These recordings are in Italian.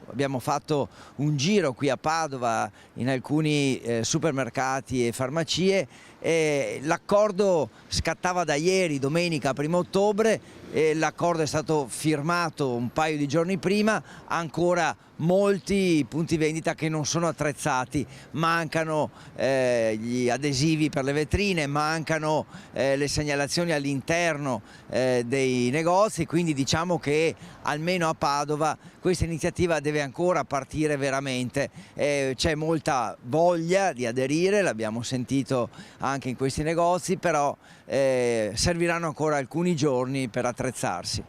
abbiamo fatto un giro qui a Padova in alcuni supermercati e farmacie e l'accordo scattava da ieri, domenica 1° ottobre, e l'accordo è stato firmato un paio di giorni prima. Ancora molti punti vendita che non sono attrezzati, mancano gli adesivi per le vetrine, mancano le segnalazioni all'interno dei negozi, quindi diciamo che almeno a Padova questa iniziativa deve ancora partire veramente. C'è molta voglia di aderire, l'abbiamo sentito anche in questi negozi, però serviranno ancora alcuni giorni per attrezzarsi.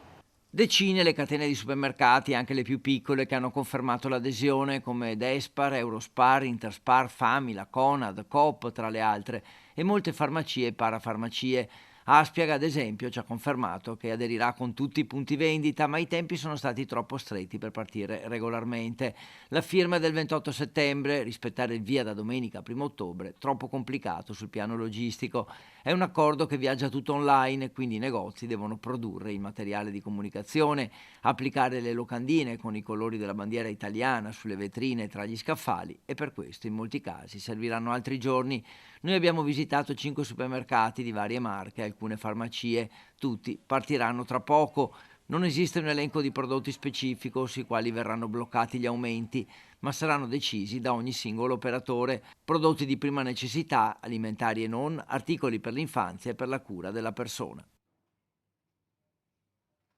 Decine le catene di supermercati, anche le più piccole, che hanno confermato l'adesione, come Despar, Eurospar, Interspar, Famila, Conad, Coop, tra le altre, e molte farmacie e parafarmacie. Aspiaga, ad esempio, ci ha confermato che aderirà con tutti i punti vendita, ma i tempi sono stati troppo stretti per partire regolarmente. La firma è del 28 settembre, rispettare il via da domenica 1° ottobre, troppo complicato sul piano logistico. È un accordo che viaggia tutto online, quindi i negozi devono produrre il materiale di comunicazione, applicare le locandine con i colori della bandiera italiana sulle vetrine e tra gli scaffali, e per questo in molti casi serviranno altri giorni. Noi abbiamo visitato 5 supermercati di varie marche, alcune farmacie, tutti partiranno tra poco. Non esiste un elenco di prodotti specifico sui quali verranno bloccati gli aumenti, ma saranno decisi da ogni singolo operatore. Prodotti di prima necessità, alimentari e non, articoli per l'infanzia e per la cura della persona.